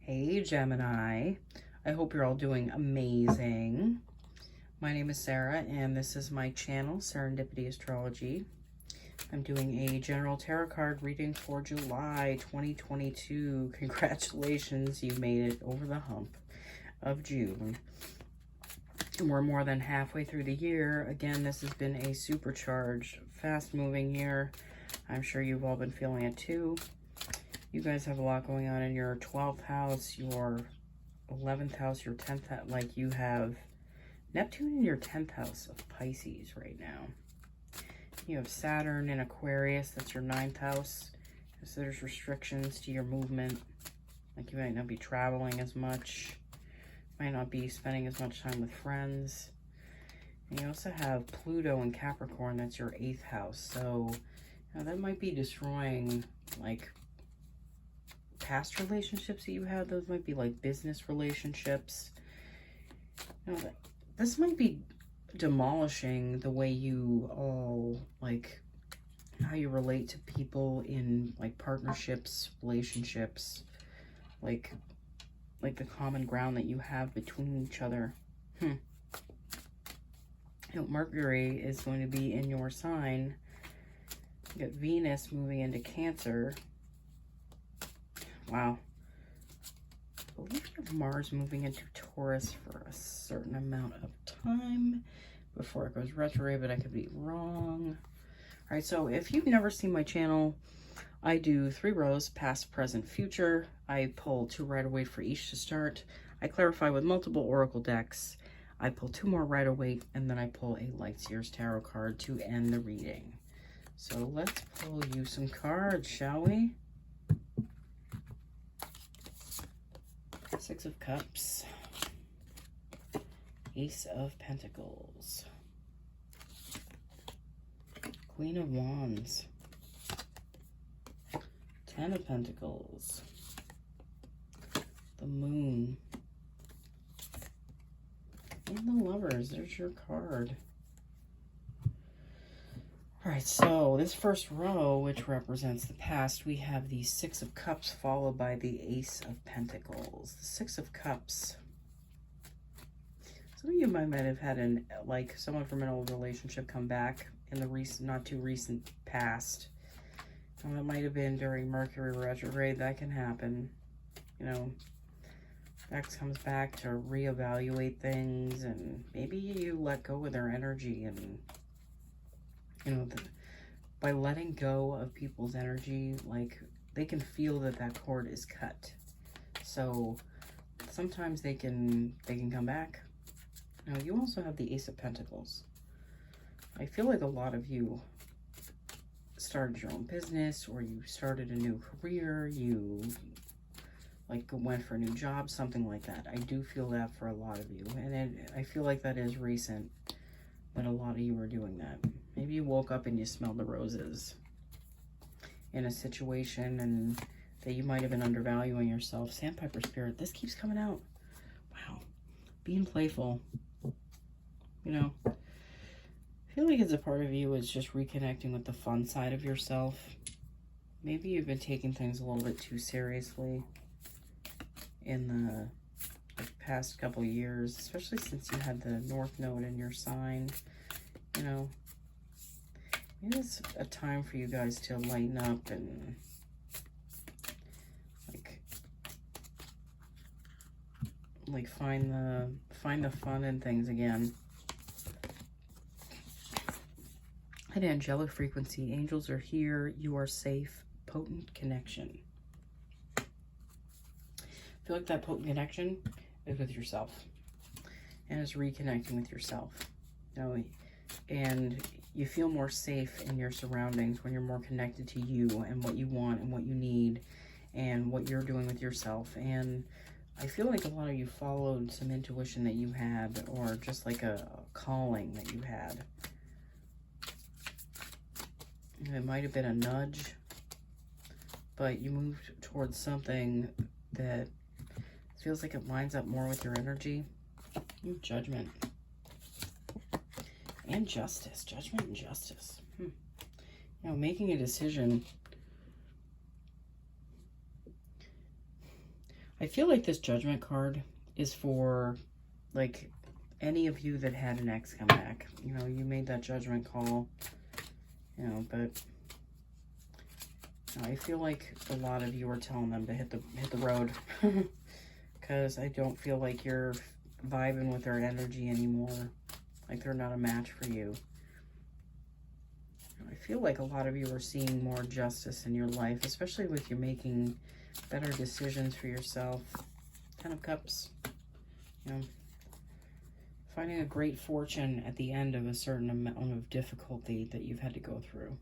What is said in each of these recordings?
Hey Gemini, I hope you're all doing amazing. My name is Sarah and this is my channel, Serendipity Astrology. I'm doing a general tarot card reading for July 2022. Congratulations, you made it over the hump of June. And we're more than halfway through the year. Again, this has been a supercharged, fast-moving year. I'm sure you've all been feeling it too. You guys have a lot going on in your 12th house, your 11th house, your 10th house. Like, you have Neptune in your 10th house of Pisces right now. You have Saturn in Aquarius, that's your 9th house. So there's restrictions to your movement. Like, you might not be traveling as much. Might not be spending as much time with friends. And you also have Pluto in Capricorn, that's your 8th house. So, you know, that might be destroying, like, past relationships that you had. Those might be like business relationships. You know, this might be demolishing the way you all, like, how you relate to people in, like, partnerships, relationships, like the common ground that you have between each other. You know, Mercury is going to be in your sign. You got Venus moving into Cancer. Wow. I believe you have Mars moving into Taurus for a certain amount of time before it goes retrograde, but I could be wrong. All right, so if you've never seen my channel, I do 3 rows, past, present, future. I pull 2 right away for each to start. I clarify with multiple oracle decks. I pull 2 more right away, and then I pull a Light Seers Tarot card to end the reading. So let's pull you some cards, shall we? 6 of Cups, Ace of Pentacles, Queen of Wands, 10 of Pentacles, the Moon, and the Lovers. There's your card. All right, so this first row, which represents the past, we have the 6 of Cups followed by the Ace of Pentacles. The 6 of Cups. Some of you might have had someone from an old relationship come back in the recent, not too recent past. It might have been during Mercury retrograde. That can happen. You know, X comes back to reevaluate things, and maybe you let go of their energy, and you know, by letting go of people's energy, like, they can feel that that cord is cut. So sometimes they can come back. Now, you also have the Ace of Pentacles. I feel like a lot of you started your own business, or you started a new career, you like went for a new job, something like that. I do feel that for a lot of you, and I feel like that is recent that a lot of you are doing that. Maybe you woke up and you smelled the roses in a situation, and that you might have been undervaluing yourself. Sandpiper Spirit, this keeps coming out. Wow. Being playful. You know, I feel like it's a part of you is just reconnecting with the fun side of yourself. Maybe you've been taking things a little bit too seriously in the past couple of years, especially since you had the North Node in your sign. You know, maybe it's a time for you guys to lighten up and like find the fun in things again. At angelic frequency, angels are here. You are safe. Potent connection. I feel like that potent connection is with yourself, and it's reconnecting with yourself. You know, and you feel more safe in your surroundings when you're more connected to you and what you want and what you need and what you're doing with yourself. And I feel like a lot of you followed some intuition that you had, or just like a calling that you had. It might have been a nudge, but you moved towards something that feels like it lines up more with your energy. Judgment and justice. Judgment and justice. You know, making a decision. I feel like this Judgment card is for, like, any of you that had an ex come back. You know, you made that judgment call, you know, but I feel like a lot of you are telling them to hit the road because I don't feel like you're vibing with their energy anymore. Like they're not a match for you. I feel like a lot of you are seeing more justice in your life, especially with you making better decisions for yourself. 10 of Cups, you know, finding a great fortune at the end of a certain amount of difficulty that you've had to go through.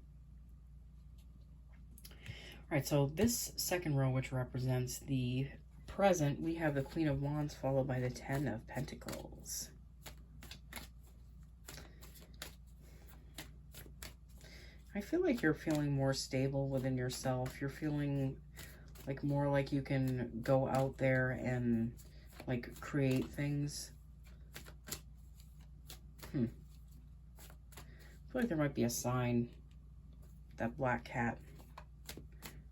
All right, so this second row, which represents the present, we have the Queen of Wands followed by the 10 of Pentacles. I feel like you're feeling more stable within yourself. You're feeling like more like you can go out there and like create things. I feel like there might be a sign, that black cat, a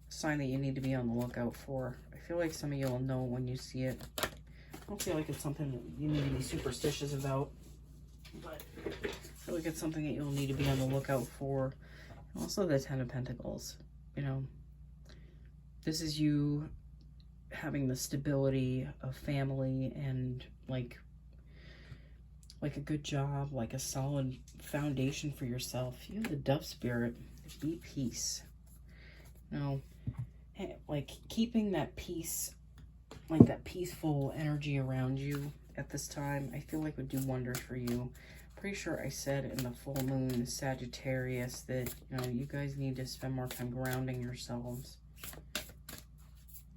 sign that you need to be on the lookout for. I feel like some of you will know when you see it. I don't feel like it's something that you need to be superstitious about, but I feel like it's something that you'll need to be on the lookout for. Also the 10 of Pentacles, you know, this is you having the stability of family and like a good job, like a solid foundation for yourself. You have the Dove Spirit, be peace. You know, like keeping that peace, like that peaceful energy around you at this time, I feel like would do wonders for you. Pretty sure I said in the full moon Sagittarius that, you know, you guys need to spend more time grounding yourselves.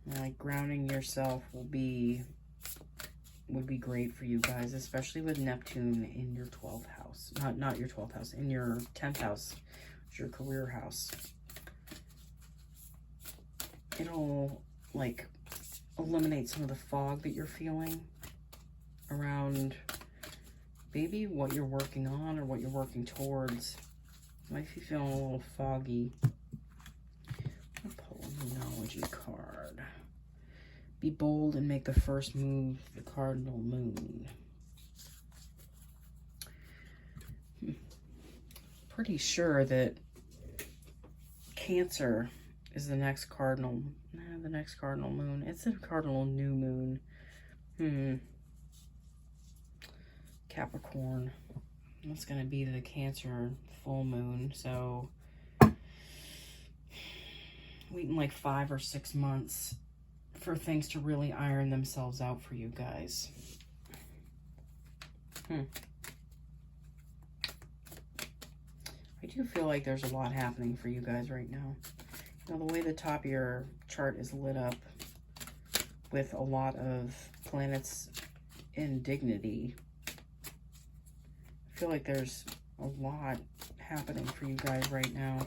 And like grounding yourself would be great for you guys, especially with Neptune in your 12th house. Not your 12th house, in your 10th house, which is your career house. It'll like eliminate some of the fog that you're feeling around maybe what you're working on or what you're working towards. Might be feeling a little foggy. I'll pull a Numerology card. Be bold and make the first move, the Cardinal Moon. Pretty sure that Cancer is the next cardinal moon. It's a cardinal new moon. Capricorn. That's going to be the Cancer full moon. So waiting like 5 or 6 months for things to really iron themselves out for you guys. I do feel like there's a lot happening for you guys right now. You know, the way the top of your chart is lit up with a lot of planets in dignity, I feel like there's a lot happening for you guys right now.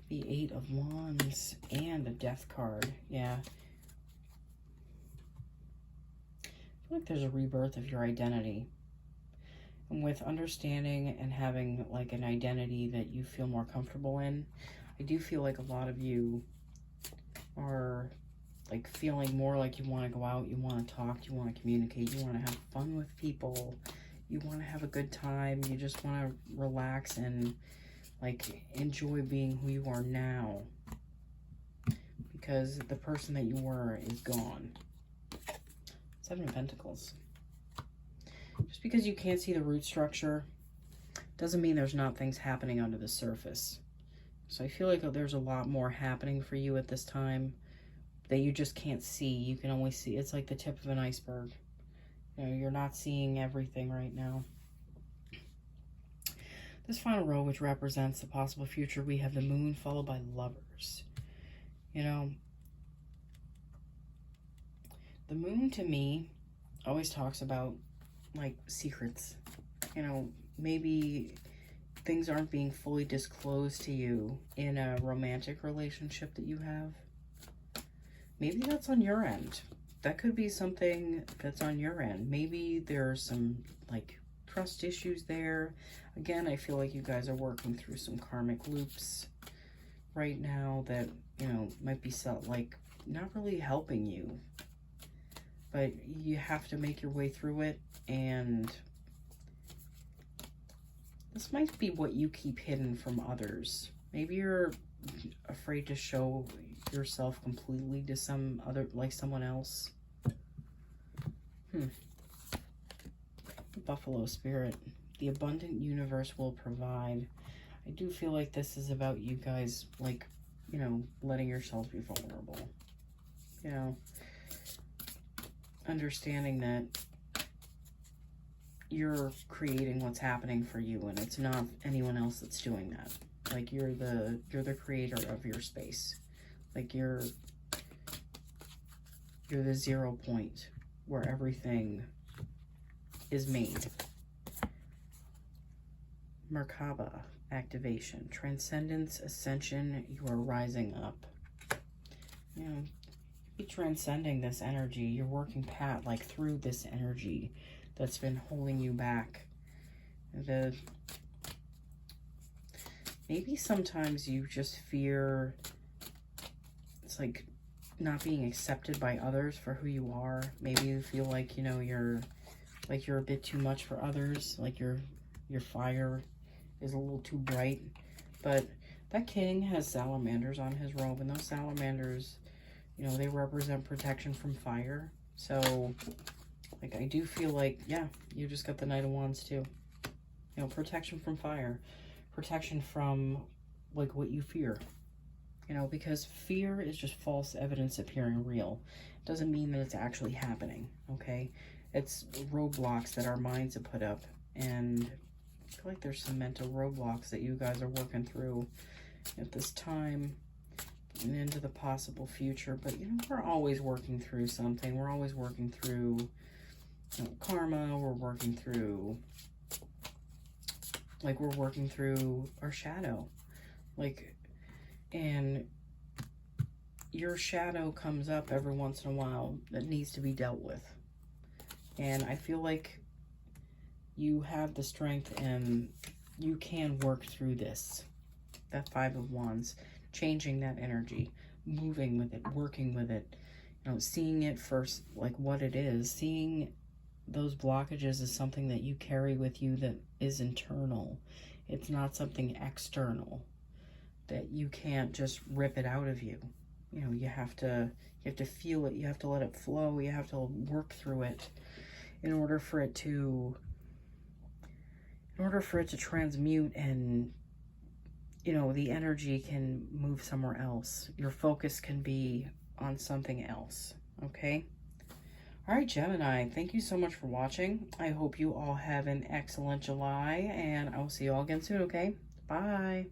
The 8 of Wands and a Death card. Yeah. I feel like there's a rebirth of your identity. And with understanding and having like an identity that you feel more comfortable in, I do feel like a lot of you are like feeling more like you want to go out, you want to talk, you want to communicate, you want to have fun with people, you want to have a good time, you just want to relax and like enjoy being who you are now, because the person that you were is gone. 7 of Pentacles. Just because you can't see the root structure doesn't mean there's not things happening under the surface. So I feel like there's a lot more happening for you at this time that you just can't see. You can only see, it's like the tip of an iceberg. You know, you're not seeing everything right now. This final row, which represents the possible future, we have the Moon followed by Lovers. You know, the Moon to me always talks about like secrets. You know, maybe things aren't being fully disclosed to you in a romantic relationship that you have. Maybe that's on your end. That could be something that's on your end. Maybe there's some like trust issues there. Again, I feel like you guys are working through some karmic loops right now that, you know, might be like not really helping you but you have to make your way through it. And this might be what you keep hidden from others. Maybe you're afraid to show yourself completely to someone else. Buffalo spirit. The abundant universe will provide. I do feel like this is about you guys, like, you know, letting yourselves be vulnerable. You know, understanding that you're creating what's happening for you, and it's not anyone else that's doing that. Like, you're the creator of your space. Like, you're the 0 point where everything is made. Merkaba activation. Transcendence, ascension, you are rising up. You know, you're transcending this energy. You're working through this energy that's been holding you back. Maybe sometimes you just fear, it's like not being accepted by others for who you are. Maybe you feel like, you know, you're a bit too much for others, like your fire is a little too bright. But that king has salamanders on his robe, and those salamanders, you know, they represent protection from fire. So, like, I do feel like, yeah, you just got the Knight of Wands too. You know, protection from fire, protection from, like, what you fear. You know, because fear is just false evidence appearing real. It doesn't mean that it's actually happening, okay? It's roadblocks that our minds have put up, and I feel like there's some mental roadblocks that you guys are working through at this time and into the possible future. But, you know, we're always working through something. We're always working through, you know, karma. We're working through, like, we're working through our shadow. Like, and your shadow comes up every once in a while that needs to be dealt with. And I feel like you have the strength and you can work through this. That 5 of Wands, changing that energy, moving with it, working with it, you know, seeing it first, like what it is, seeing those blockages as something that you carry with you that is internal. It's not something external that you can't just rip it out of you. You know, you have to feel it, you have to let it flow, you have to work through it in order for it to transmute, and, you know, the energy can move somewhere else. Your focus can be on something else, okay? All right, Gemini, thank you so much for watching. I hope you all have an excellent July, and I will see you all again soon, okay? Bye.